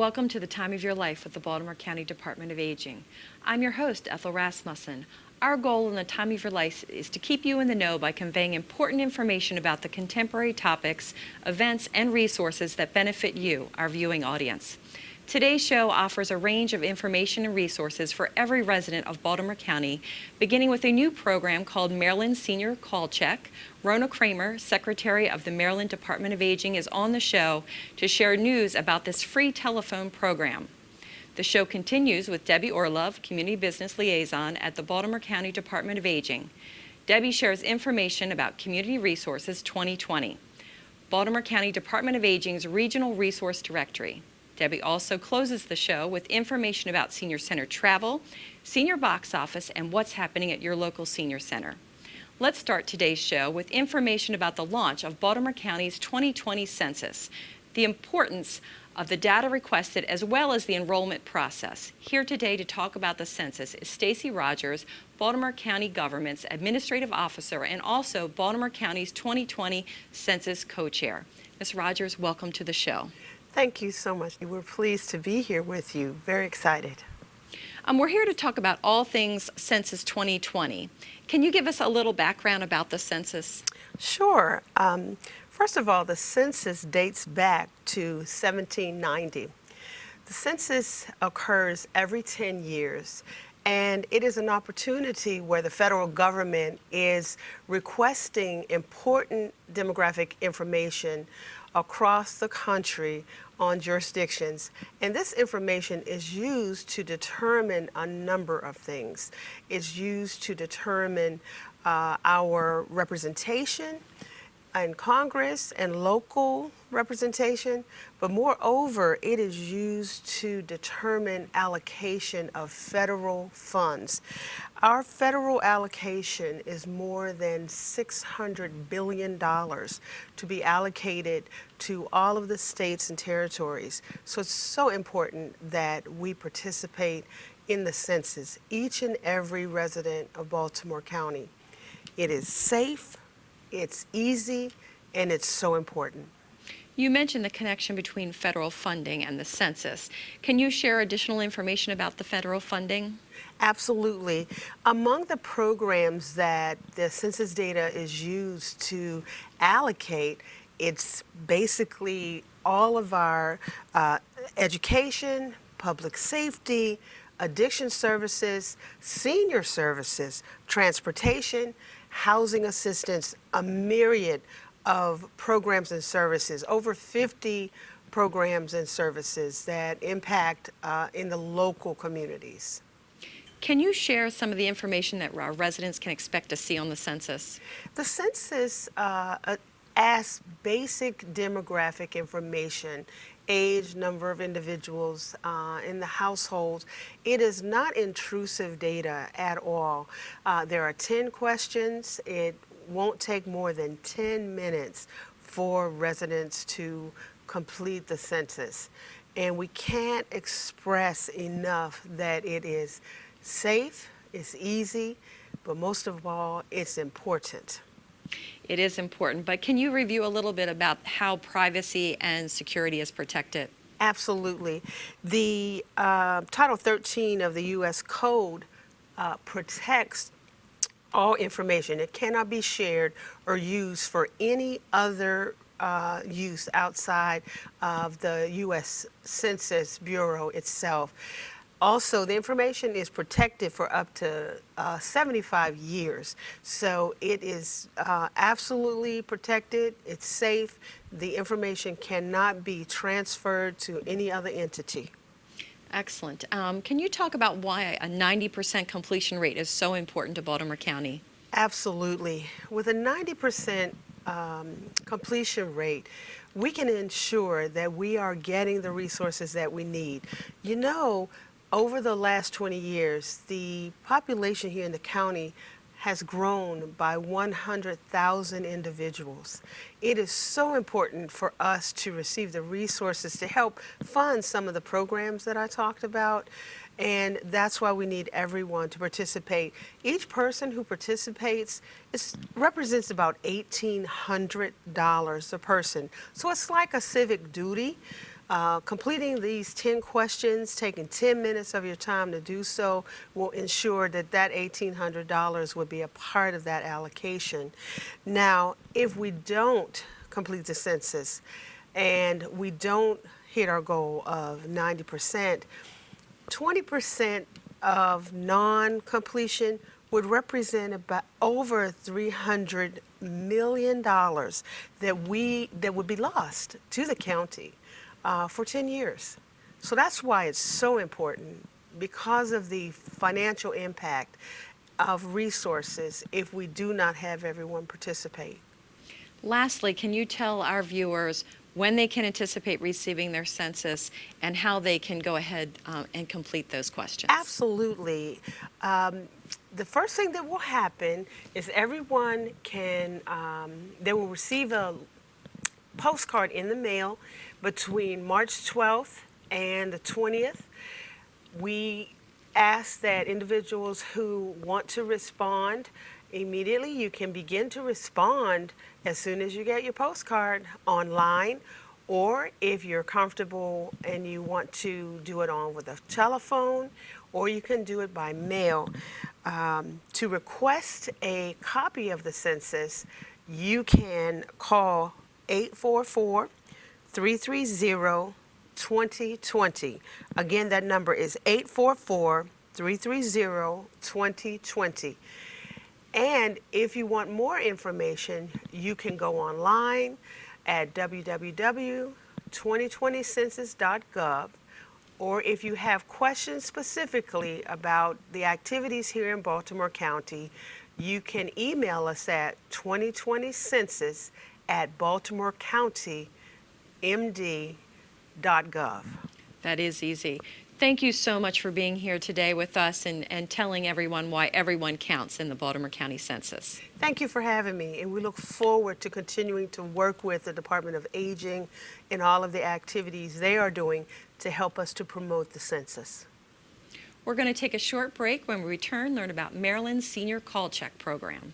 Welcome to the Time of Your Life with the Baltimore County Department of Aging. I'm your host, Ethel Rasmussen. Our goal in the Time of Your Life is to keep you in the know by conveying important information about the contemporary topics, events, and resources that benefit you, our viewing audience. Today's show offers a range of information and resources for every resident of Baltimore County, beginning with a new program called Maryland Senior Call Check. Rona Kramer, Secretary of the Maryland Department of Aging, is on the show to share news about this free telephone program. The show continues with Debbie Orlove, Community Business Liaison at the Baltimore County Department of Aging. Debbie shares information about Community Resources 2020, Baltimore County Department of Aging's Regional Resource Directory. Debbie also closes the show with information about senior center travel, senior box office, and what's happening at your local senior center. Let's start today's show with information about the launch of Baltimore County's 2020 census, the importance of the data requested, as well as the enrollment process. Here today to talk about the census is Stacy Rodgers, Baltimore County Government's Administrative Officer and also Baltimore County's 2020 Census Co-Chair. Ms. Rodgers, welcome to the show. Thank you so much. We're pleased to be here with you. Very excited. We're here to talk about all things Census 2020. Can you give us a little background about the census? Sure. First of all, the census dates back to 1790. The census occurs every 10 years, and it is an opportunity where the federal government is requesting important demographic information across the country on jurisdictions. And this information is used to determine a number of things. It's used to determine our representation in Congress and local representation, but moreover, it is used to determine allocation of federal funds. Our federal allocation is more than $600 billion to be allocated to all of the states and territories. So it's so important that we participate in the census, each and every resident of Baltimore County. It is safe, it's easy, and it's so important. You mentioned the connection between federal funding and the census. Can you share additional information about the federal funding? Absolutely. Among the programs that the census data is used to allocate, it's basically all of our education, public safety, addiction services, senior services, transportation, housing assistance, a myriad of programs and services, over 50 programs and services that impact in the local communities. Can you share some of the information that our residents can expect to see on the census? The census asks basic demographic information, age, number of individuals in the household. It is not intrusive data at all. There are 10 questions. It won't take more than 10 minutes for residents to complete the census. And we can't express enough that it is safe, it's easy, but most of all, it's important. It is important, but can you review a little bit about how privacy and security is protected? Absolutely. The Title 13 of the U.S. Code protects all information. It cannot be shared or used for any other use outside of the U.S. Census Bureau itself. Also, the information is protected for up to 75 years. So it is absolutely protected, it's safe. The information cannot be transferred to any other entity. Excellent. Can you talk about why a 90% completion rate is so important to Baltimore County? Absolutely. With a 90% completion rate, we can ensure that we are getting the resources that we need. You know, over the last 20 years, the population here in the county has grown by 100,000 individuals. It is so important for us to receive the resources to help fund some of the programs that I talked about, and that's why we need everyone to participate. Each person who participates represents about $1,800 a person. So it's like a civic duty. Completing these 10 questions, taking 10 minutes of your time to do so, will ensure that that $1,800 would be a part of that allocation. Now, if we don't complete the census and we don't hit our goal of 90%, 20% of non-completion would represent about over $300 million that would be lost to the county for 10 years. So that's why it's so important, because of the financial impact of resources if we do not have everyone participate. Lastly, can you tell our viewers when they can anticipate receiving their census and how they can go ahead and complete those questions? Absolutely. The first thing that will happen is everyone they will receive a postcard in the mail between March 12th and the 20th. We ask that individuals who want to respond immediately, you can begin to respond as soon as you get your postcard online, or if you're comfortable and you want to do it on with a telephone, or you can do it by mail. To request a copy of the census, you can call 844-330-2020. Again, that number is 844-330-2020. And if you want more information, you can go online at www.2020census.gov, or if you have questions specifically about the activities here in Baltimore County, you can email us at 2020census@baltimorecountymd.gov. That is easy. Thank you so much for being here today with us and telling everyone why everyone counts in the Baltimore County Census. Thank you for having me, and we look forward to continuing to work with the Department of Aging in all of the activities they are doing to help us to promote the census. We're going to take a short break. When we return, learn about Maryland's Senior Call Check program.